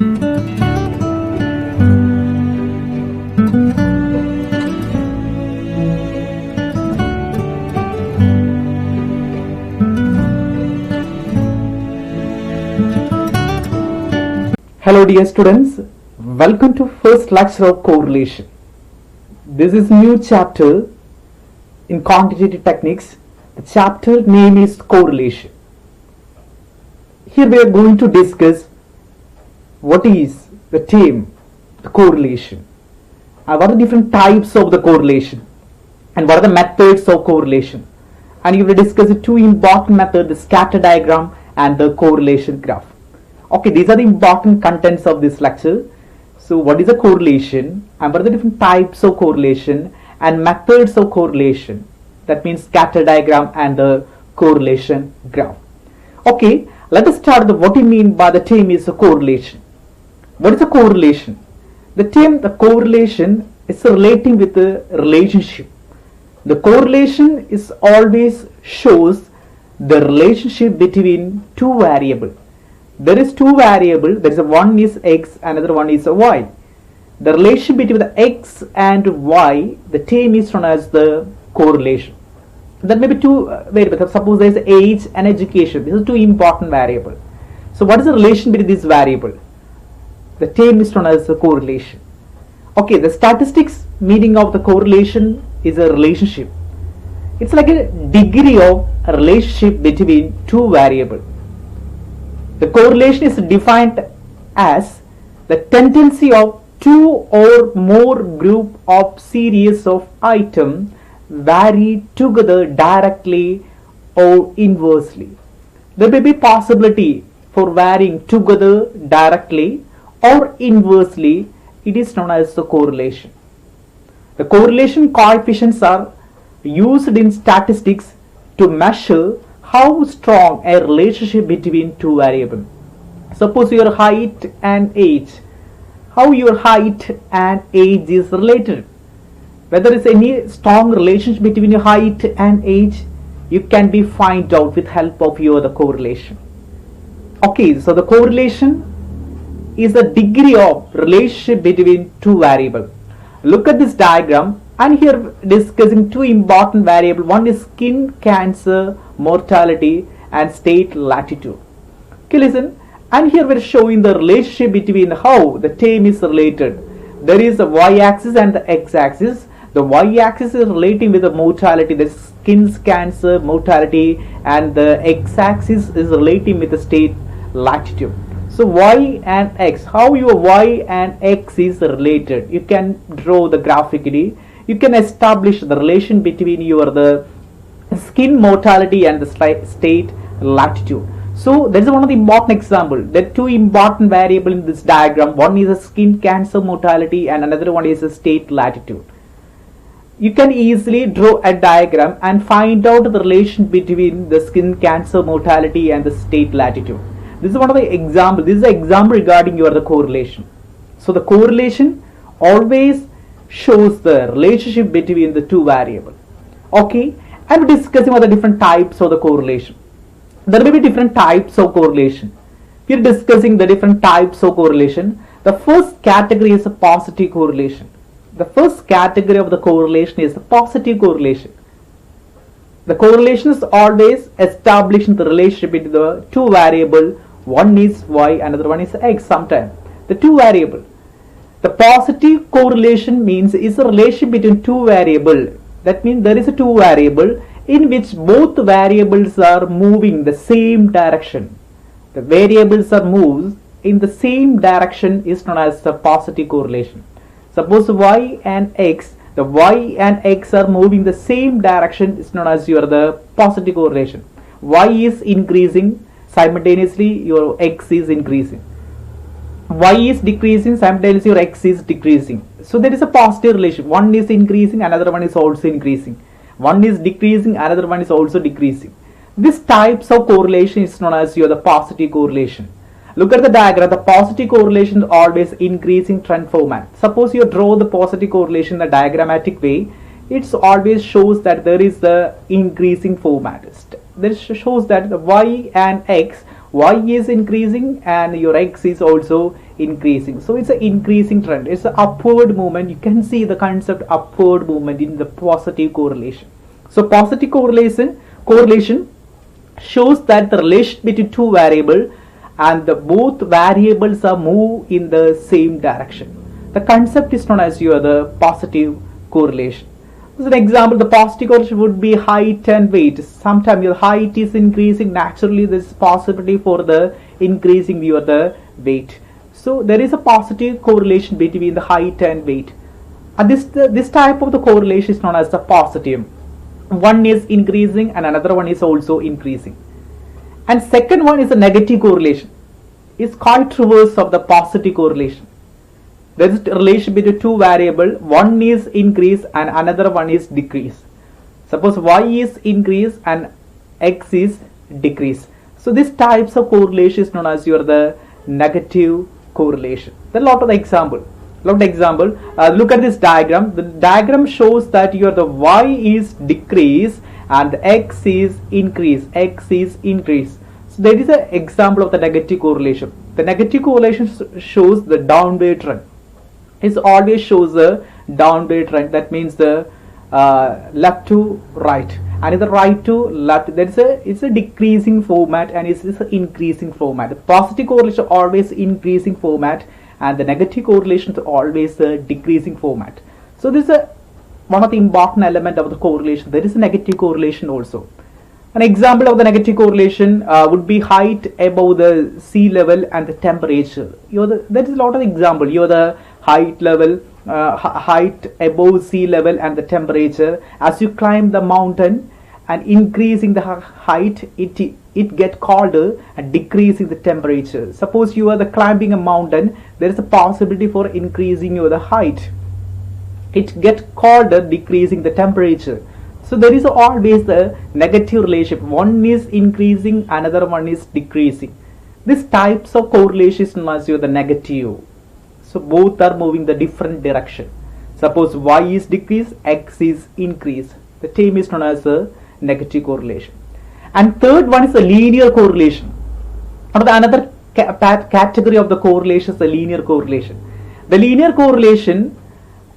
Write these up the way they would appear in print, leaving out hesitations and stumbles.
Hello dear students, welcome to first lecture of correlation. This is new chapter in quantitative techniques. The chapter name is correlation. Here we are going to discuss what is the term, the correlation, and what are the different types of the correlation, and what are the methods of correlation. And you will discuss the two important methods, the scatter diagram and the correlation graph. Okay, these are the important contents of this lecture. So what is a correlation and what are the different types of correlation and methods of correlation? That means scatter diagram and the correlation graph. Okay, let us start with what we mean by the term is a correlation. What is a correlation? The term the correlation is relating with the relationship. The correlation is always shows the relationship between two variables. There is two variables, there is one is x, another one is y. The relation between the x and y, the term is known as the correlation. There may be two variables, suppose there is age and education, these are two important variables. So what is the relation between these variables? The term is known as the correlation. Okay, the statistics meaning of the correlation is a relationship. It's like a degree of a relationship between two variables. The correlation is defined as the tendency of two or more group of series of items vary together directly or inversely. There may be possibility for varying together directly or inversely. It is known as the correlation. The correlation coefficients are used in statistics to measure how strong a relationship between two variables. Suppose your height and age. How your height and age is related. Whether there is any strong relationship between your height and age, you can be find out with help of the correlation. Okay, so the correlation is the degree of relationship between two variables. Look at this diagram, and here discussing two important variables. One is skin cancer mortality and state latitude. Okay, listen, and here we are showing the relationship between how the term is related. There is a y-axis and the x-axis. The y-axis is relating with the mortality, the skin cancer mortality, and the x-axis is relating with the state latitude. So y and x, how your y and x is related, you can draw the graphically. You can establish the relation between the skin mortality and the state latitude. So that is one of the important examples. There are two important variables in this diagram. One is a skin cancer mortality and another one is a state latitude. You can easily draw a diagram and find out the relation between the skin cancer mortality and the state latitude. This is one of the examples. This is an example regarding the correlation. So the correlation always shows the relationship between the two variables. Okay, and we're discussing about the different types of the correlation. There may be different types of correlation. We're discussing the different types of correlation. The first category is a positive correlation. The first category of the correlation is the positive correlation. The correlation is always establishing the relationship between the two variables. One is y, another one is x. Sometimes the two variables. The positive correlation means is a relation between two variables. That means there is a two variable in which both variables are moving the same direction. The variables are moved in the same direction is known as the positive correlation. Suppose y and x, the y and x are moving the same direction is known as the positive correlation. Y is increasing, simultaneously your x is increasing. Y is decreasing, simultaneously your x is decreasing. So there is a positive relation. One is increasing, another one is also increasing. One is decreasing, another one is also decreasing. This types of correlation is known as the positive correlation. Look at the diagram. The positive correlation is always increasing trend format. Suppose you draw the positive correlation in a diagrammatic way, it always shows that there is the increasing format. This shows that the y and x, y is increasing and your x is also increasing. So it's an increasing trend. It's an upward movement. You can see the concept upward movement in the positive correlation. So positive correlation shows that the relation between two variables and the both variables are move in the same direction. The concept is known as the positive correlation. As an example, the positive correlation would be height and weight. Sometimes your height is increasing, naturally there is possibility for the increasing the weight. So there is a positive correlation between the height and weight. And this type of the correlation is known as the positive. One is increasing and another one is also increasing. And second one is a negative correlation. It's quite reverse of the positive correlation. There is a relation between two variables. One is increase and another one is decrease. Suppose y is increase and x is decrease. So these types of correlation is known as the negative correlation. There are a lot of example. Look at this diagram. The diagram shows that the y is decrease and the x is increase. X is increase. So there is an example of the negative correlation. The negative correlation shows the downward trend. It always shows a downward trend. That means the left to right, and the right to left. It's a decreasing format and it's an increasing format. The positive correlation always increasing format, and the negative correlation is always a decreasing format. So this is one of the important element of the correlation. There is a negative correlation also. An example of the negative correlation would be height above the sea level and the temperature. There is a lot of example. The height level, height above sea level and the temperature. As you climb the mountain and increasing the height, it get colder and decreasing the temperature. Suppose you are climbing a mountain, there is a possibility for increasing the height. It get colder, decreasing the temperature. So there is always the negative relationship. One is increasing, another one is decreasing. These types of correlations must be the negative. So both are moving the different direction. Suppose y is decrease, x is increase. The term is known as a negative correlation. And third one is a linear correlation. Another category of the correlation is the linear correlation. The linear correlation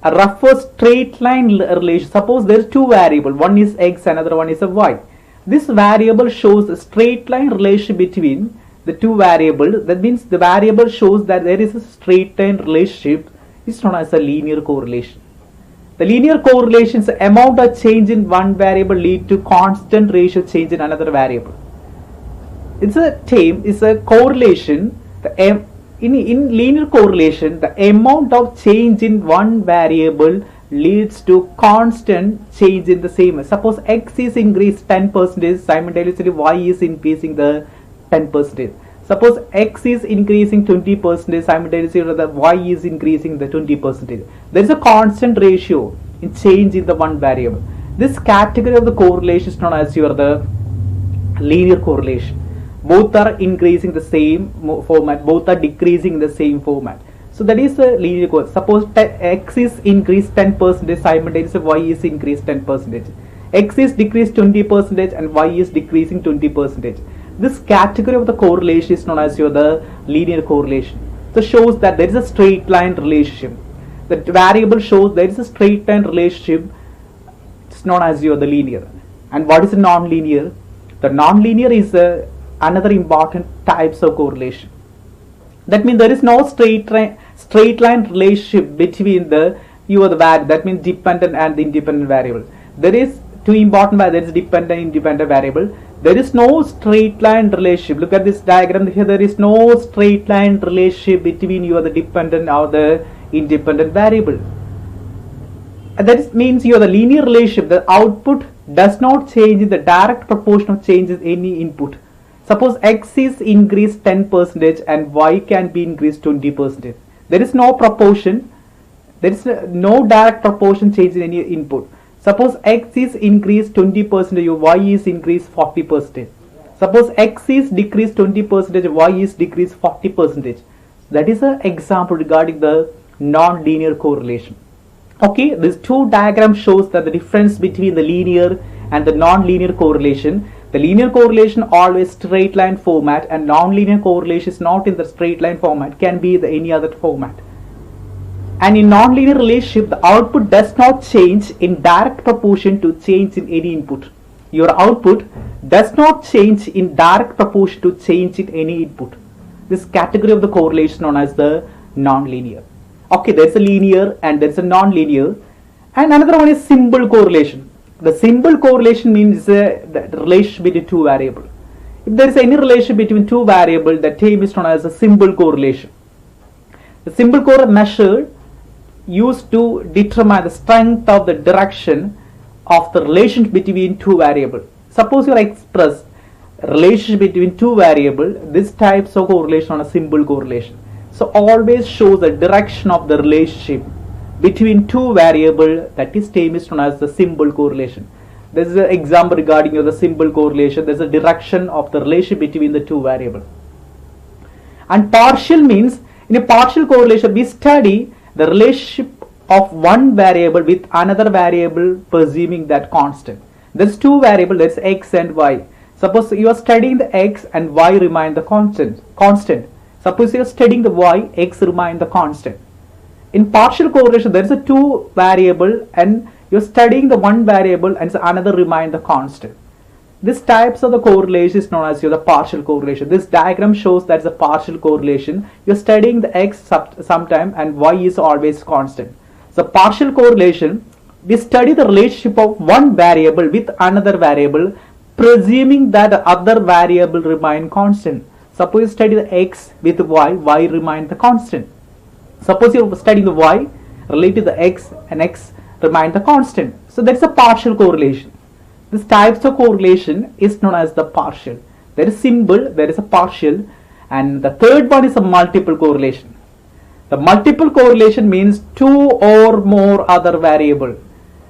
refers straight line relation. Suppose there is two variables, one is x, another one is a y. This variable shows a straight line relation between the two variables. That means the variable shows that there is a straight line relationship. It's known as a linear correlation. The linear correlation is the amount of change in one variable lead to constant ratio change in another variable. It's a term, it's a correlation. In linear correlation, the amount of change in one variable leads to constant change in the same. Suppose x is increased 10%, simultaneously y is increasing the 10%. Suppose x is increasing 20%, simultaneously the y is increasing the 20%. There is a constant ratio in change in the one variable. This category of the correlation is known as the linear correlation. Both are increasing the same format, both are decreasing in the same format. So that is the linear correlation. Suppose x is increased 10%, simultaneously y is increased 10%. X is decreased 20% and y is decreasing 20%. This category of the correlation is known as the linear correlation. So shows that there is a straight line relationship. The variable shows there is a straight line relationship. It's known as the linear. And what is non-linear? The non-linear is another important types of correlation. That means there is no straight line relationship between the that means dependent and the independent variable. There is two important variables. There is dependent and independent variable. There is no straight line relationship. Look at this diagram here. There is no straight line relationship between the dependent or the independent variable. And that means the linear relationship. The output does not change in the direct proportion of changes any input. Suppose x is increased 10% and y can be increased 20%. There is no proportion. There is no direct proportion change in any input. Suppose x is increased 20%, y is increased 40%. Suppose x is decreased 20%, y is decreased 40%. That is an example regarding the non-linear correlation. Okay, this two diagram shows that the difference between the linear and the non-linear correlation. The linear correlation always straight line format, and non-linear correlation is not in the straight line format, can be the any other format. And in non-linear relationship, the output does not change in direct proportion to change in any input. Your output does not change in direct proportion to change in any input. This category of the correlation known as the non-linear. Okay, there's a linear and there's a non-linear. And another one is symbol correlation. The symbol correlation means the relation between two variables. If there is any relation between two variables, the term is known as a symbol correlation. The symbol correlation measured used to determine the strength of the direction of the relation between two variables. Suppose you express relationship between two variables, this types of correlation on a symbol correlation. So always shows the direction of the relationship between two variables, that is term is known as the symbol correlation. This is an example regarding the symbol correlation. There is a direction of the relationship between the two variables. And partial means, in a partial correlation we study the relationship of one variable with another variable, presuming that constant. There's two variables, that's x and y. Suppose you are studying the x and y remain the constant. Suppose you are studying the y, x remain the constant. In partial correlation, there is a two variable and you are studying the one variable and another remain the constant. This types of the correlation is known as the partial correlation. This diagram shows that is a partial correlation. You are studying the x sometime and y is always constant. So partial correlation, we study the relationship of one variable with another variable, presuming that the other variable remain constant. Suppose you study the x with y, y remain the constant. Suppose you are studying the y related to the x and x remain the constant. So that's a partial correlation. This types of correlation is known as the partial. There is symbol, there is a partial, and the third one is a multiple correlation. The multiple correlation means two or more other variable.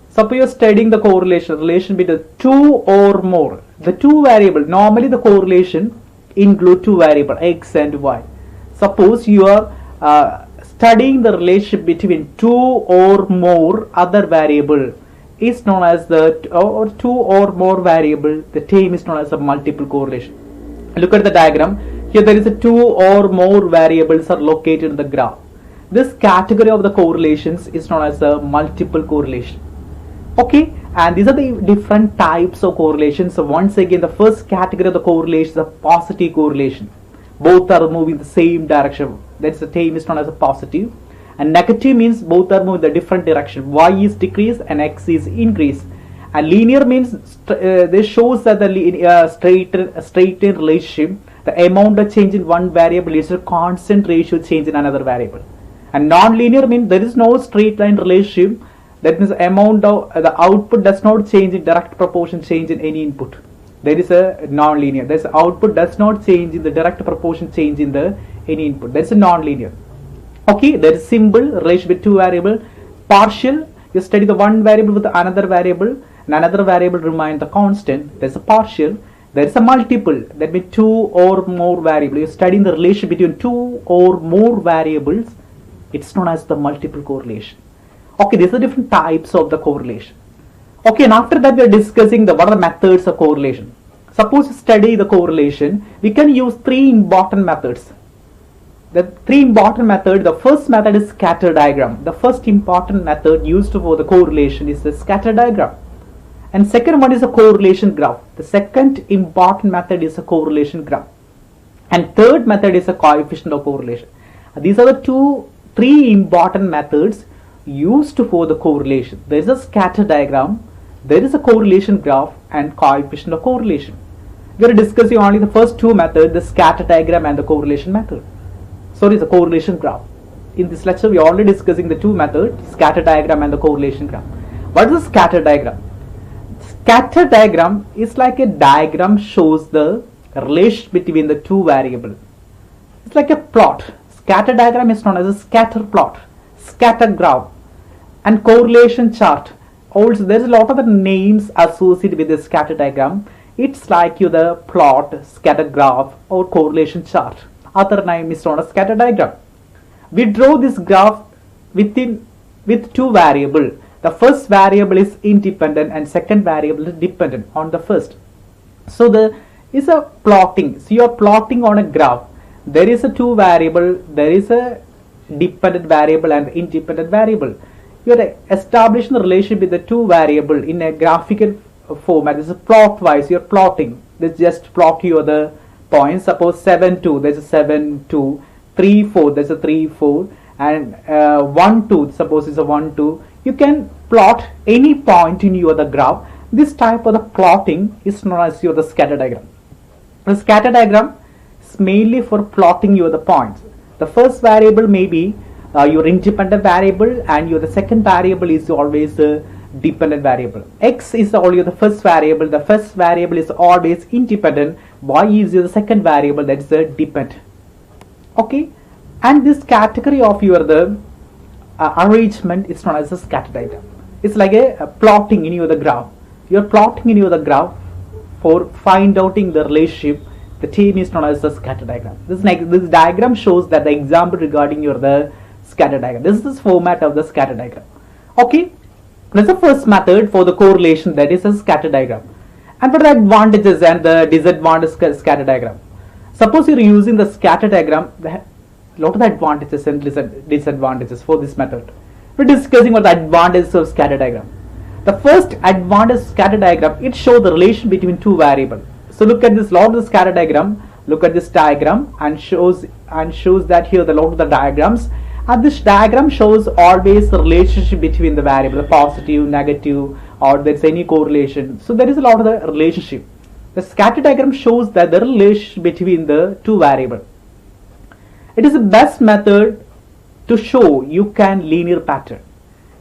Suppose you are studying the relation between two or more. The two variable, normally the correlation include two variable x and y. Suppose you are studying the relationship between two or more other variable is known as the or two or more variable. The term is known as a multiple correlation. Look at the diagram. Here there is a two or more variables are located in the graph. This category of the correlations is known as the multiple correlation. Okay, and these are the different types of correlations. So once again, the first category of the correlation is a positive correlation. Both are moving the same direction. That's the term is known as a positive. And negative means both are moving the different direction. Y is decrease and x is increase. And linear means this shows that the straight relationship, the amount of change in one variable is a constant ratio change in another variable. And non-linear means there is no straight line relationship. That means amount of the output does not change in direct proportion change in any input. There is a non-linear. There is output does not change in the direct proportion change in the any input. That is a non-linear. Okay, there is symbol relation with two variable. Partial, you study the one variable with another variable and another variable remain the constant. There is a partial. There is a multiple, that means two or more variables. You are studying the relation between two or more variables. It's known as the multiple correlation. Okay, these are different types of the correlation. Okay, and after that we are discussing what are the methods of correlation. Suppose you study the correlation, we can use three important methods. The three important methods, the first method is scatter diagram. The first important method used for the correlation is the scatter diagram. And second one is a correlation graph. The second important method is a correlation graph. And third method is a coefficient of correlation. These are the three important methods used for the correlation. There is a scatter diagram, there is a correlation graph, and coefficient of correlation. We are discussing only the first two methods, the scatter diagram and the correlation method. Sorry, the correlation graph. In this lecture, we are already discussing the two methods, scatter diagram and the correlation graph. What is a scatter diagram? Scatter diagram is like a diagram shows the relation between the two variables. It's like a plot. Scatter diagram is known as a scatter plot, scatter graph, and correlation chart. Also, there is a lot of the names associated with the scatter diagram. It's like the plot, scatter graph, or correlation chart. Other name is known as scatter diagram. We draw this graph with two variables. The first variable is independent and second variable is dependent on the first. So the is a plotting. So you are plotting on a graph. There is a two variable. There is a dependent variable and independent variable. You are establishing the relationship with the two variable in a graphical format. This is plot wise. You are plotting. This just plot your the points. Suppose 7 2. There's a 7 2. 3 4. There's a 3 4. And 1 2. Suppose it's a 1 2. You can plot any point in your the graph. This type of the plotting is known as your the scatter diagram. The scatter diagram is mainly for plotting your the points. The first variable may be your independent variable, and your the second variable is always the dependent variable. X is always the first variable. The first variable is always independent. Y is the second variable, that is the dependent. Okay, and this category of your the arrangement is known as a scatter diagram. It's like a plotting in your the graph. You are plotting in your the graph for find outing the relationship. The term is known as the scatter diagram. This diagram shows that the example regarding your the scatter diagram. This is the format of the scatter diagram. Okay, that's the first method for the correlation, that is a scatter diagram. And for the advantages and the disadvantages scatter diagram. Suppose you are using the scatter diagram, a lot of the advantages and disadvantages for this method. We are discussing what the advantages of scatter diagram. The first advantage scatter diagram, it shows the relation between two variables. So look at this lot of the scatter diagram. Look at this diagram and shows that here the lot of the diagrams. And this diagram shows always the relationship between the variable, the positive, negative, or there's any correlation. So there is a lot of the relationship. The scatter diagram shows that the relation between the two variables. It is the best method to show you can linear pattern.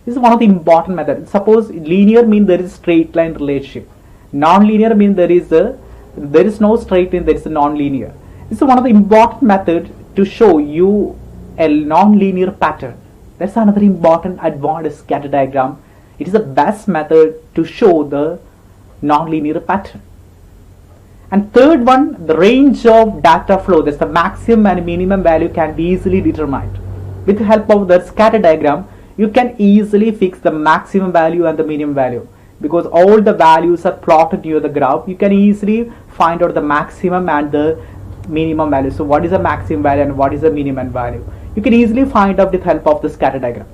This is one of the important methods. Suppose linear means there is straight line relationship. Non-linear means there is no straight line, there is a non-linear. This is one of the important methods to show you a non-linear pattern. That's another important advantage scatter diagram. It is the best method to show the non-linear pattern. And third one, the range of data flow, that's the maximum and minimum value can be easily determined. With the help of the scatter diagram, you can easily fix the maximum value and the minimum value. Because all the values are plotted near the graph, you can easily find out the maximum and the minimum value. So what is the maximum value and what is the minimum value? You can easily find out with the help of the scatter diagram.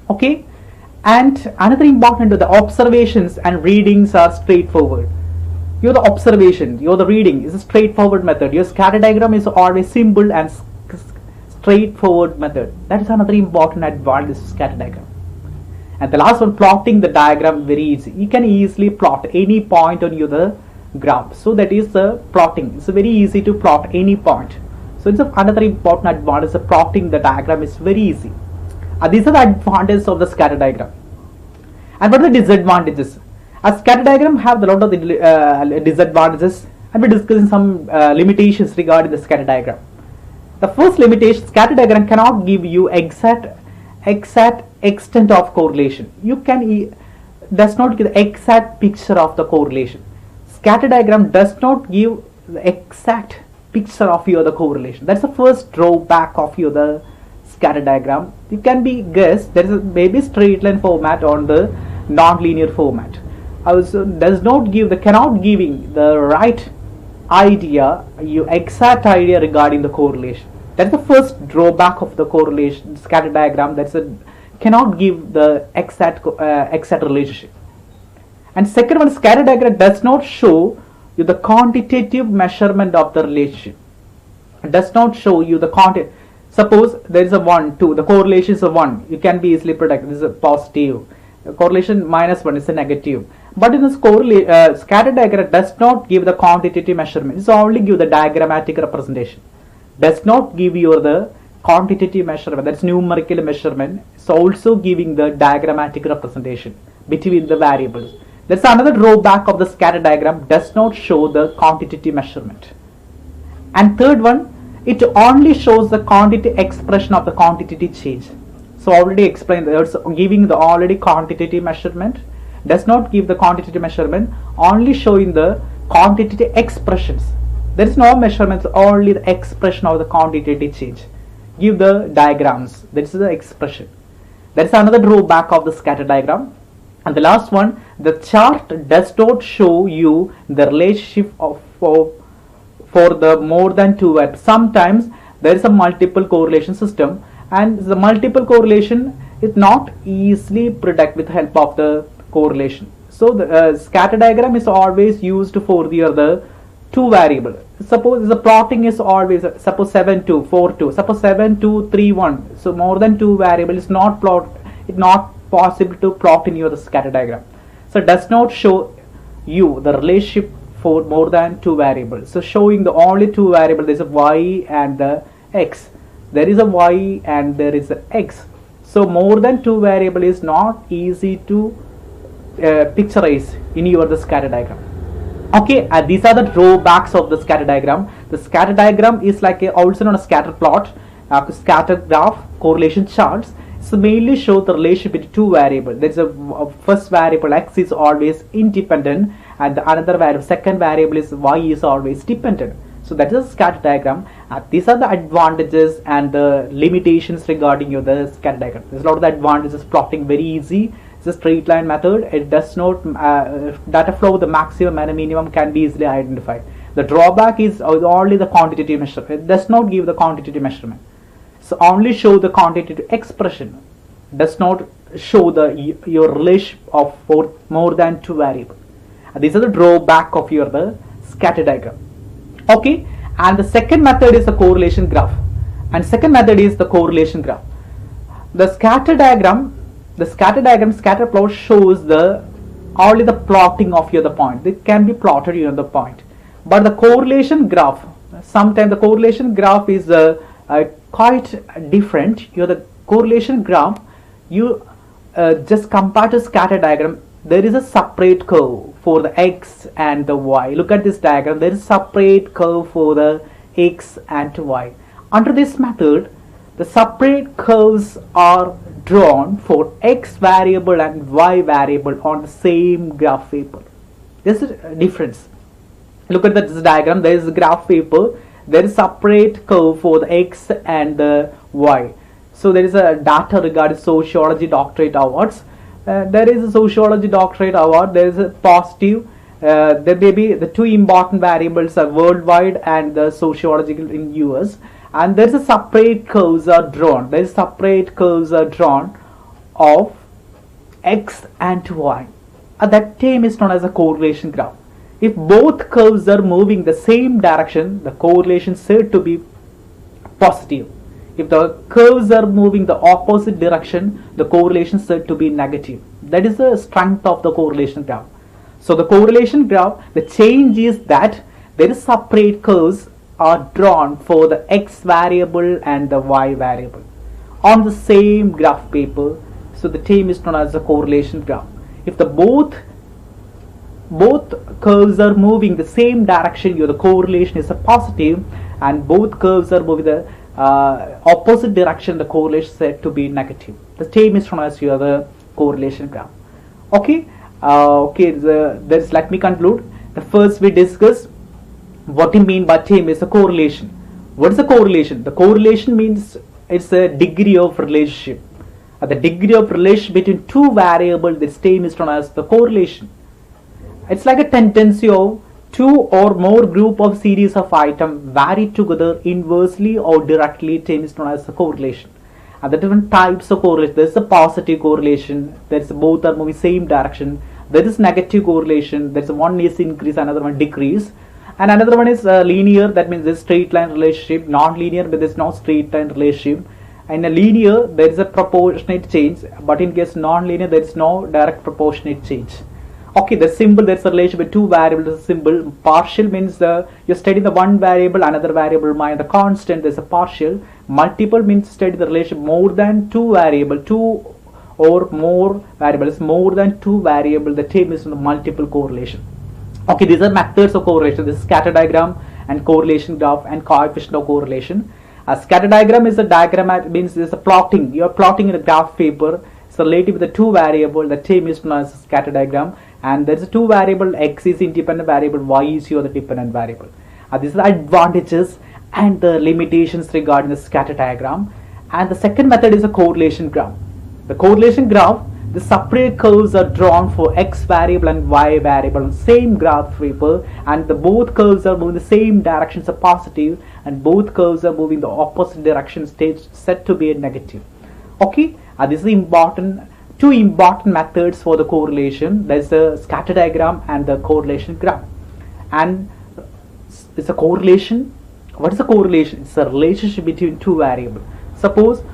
Okay, and another important, the observations and readings are straightforward. Your the observation, your the reading is a straightforward method. Your scatter diagram is always simple and straightforward method. That is another important advantage of scatter diagram. And the last one, plotting the diagram, very easy. You can easily plot any point on your graph. So that is the plotting. It's very easy to plot any point. So it's another important advantage. The plotting the diagram is very easy. These are the advantages of the scatter diagram. And what are the disadvantages? A scatter diagram have a lot of the disadvantages, and we're discussing some limitations regarding the scatter diagram. The first limitation, scatter diagram cannot give you exact extent of correlation. Does not give the exact picture of the correlation. Scatter diagram does not give the exact picture of the correlation. That's the first drawback of the scatter diagram. You can be guessed there is a maybe straight line format on the non-linear format. Also cannot giving the right idea, exact idea regarding the correlation. That's the first drawback of the correlation scatter diagram. Cannot give the exact relationship. And second one, scatter diagram does not show you the quantitative measurement of the relationship. It does not show you the content. Suppose there is a 1, 2, the correlation is a 1. You can be easily predict this is a positive. The correlation -1 is a negative. But in this scatter diagram does not give the quantitative measurement. It only give the diagrammatic representation. Does not give you the quantitative measurement. That's numerical measurement. It's also giving the diagrammatic representation between the variables. That's another drawback of the scatter diagram. Does not show the quantitative measurement. And third one, it only shows the quantity expression of the quantitative change. So already explained, there's giving the already quantitative measurement. Does not give the quantitative measurement, only showing the quantitative expressions. There is no measurements, only the expression of the quantitative change. Give the diagrams, that is the expression. That is another drawback of the scatter diagram. And the last one, the chart does not show you the relationship for the more than two variables. Sometimes there is a multiple correlation system, and the multiple correlation is not easily predict with the help of the correlation. So the scatter diagram is always used for the other two variable. Suppose the plotting is always suppose 7 2 4 2, suppose 7 2 3 1. So more than two variable is not plot. It's not possible to plot in your scatter diagram. So it does not show you the relationship for more than two variables. So showing the only two variables, there is a y and the x. There is a y and there is a x. So more than two variable is not easy to picturize in your scatter diagram. Okay, these are the drawbacks of the scatter diagram. The scatter diagram is like also known as scatter plot, scatter graph, correlation charts. So mainly show the relationship between two variables. There is a first variable x is always independent, and the another variable, second variable is y is always dependent. So that is a scatter diagram. These are the advantages and the limitations regarding the scatter diagram. There's a lot of the advantages. Plotting very easy. It's a straight line method. It does not data flow, the maximum and minimum can be easily identified. The drawback is only the quantitative measurement. It does not give the quantitative measurement. So only show the quantitative expression. Does not show the your relation of for more than two variables. These are the drawback of the scatter diagram. Okay, and the second method is the correlation graph. And second method is the correlation graph. The scatter diagram, scatter plot shows the only the plotting of the point. It can be plotted the point. But the correlation graph, sometimes the correlation graph is quite different. The correlation graph, you just compare to scatter diagram. There is a separate curve for the x and the y. Look at this diagram. There is a separate curve for the x and y. Under this method, the separate curves are drawn for x variable and y variable on the same graph paper. This is a difference. Look at this diagram. There is a graph paper. There is separate curve for the x and the y. So there is a data regarding sociology doctorate awards. There is a sociology doctorate award. There is a positive. There may be the two important variables are worldwide and the sociological in US. And there is a separate curves are drawn. There is separate curves are drawn of x and y. That term is known as a correlation graph. If both curves are moving the same direction, the correlation is said to be positive. If the curves are moving the opposite direction, the correlation is said to be negative. That is the strength of the correlation graph. So the correlation graph, the change is that there is separate curves are drawn for the x variable and the y variable on the same graph paper. So the term is known as the correlation graph. If the both curves are moving the same direction, the correlation is a positive, and both curves are moving the opposite direction, the correlation is said to be negative. The term is known as the correlation graph. Okay, let me conclude. The first we discuss what we mean by term is a correlation. What is a correlation? The correlation means it's a degree of relationship. The degree of relationship between two variables, this term is known as the correlation. It's like a tendency of two or more group of series of items vary together inversely or directly. Term is known as the correlation. And the different types of correlation. There is a positive correlation. There is both are moving same direction. There is negative correlation. There is one is increase, another one decrease. And another one is linear. That means this straight line relationship. Non-linear, but there is no straight line relationship. In a linear, there is a proportionate change. But in case non-linear, there is no direct proportionate change. Okay, the symbol, there's a relation with two variables. Symbol partial means you study the one variable, another variable minus the constant. There's a partial. Multiple means study the relation more than two variable, two or more variables, more than two variable. The term is the multiple correlation. Okay, these are methods of correlation. This is scatter diagram and correlation graph and coefficient of correlation. A scatter diagram is a diagram, means it's a plotting. You are plotting in a graph paper. It's related with the two variable. The term is known as scatter diagram. And there is a two variable, x is independent variable, y is your dependent variable. These are the advantages and the limitations regarding the scatter diagram. And the second method is a correlation graph. The correlation graph, The separate curves are drawn for x variable and y variable on same graph paper, and the both curves are moving the same directions are positive, and both curves are moving the opposite direction stage set to be a negative. Okay, this is important. Two important methods for the correlation. There's the scatter diagram and the correlation graph. And it's a correlation. What is a correlation? It's a relationship between two variables. Suppose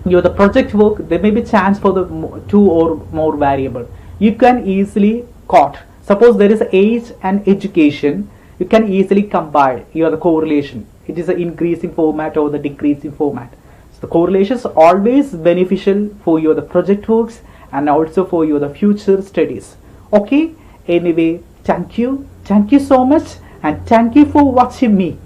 the project work, there may be chance for the two or more variable. You can easily quote. Suppose there is age and education, you can easily combine the correlation. It is an increasing format or the decreasing format. So the correlation is always beneficial for the project works and also for the future studies. Okay, anyway, thank you so much, and thank you for watching me.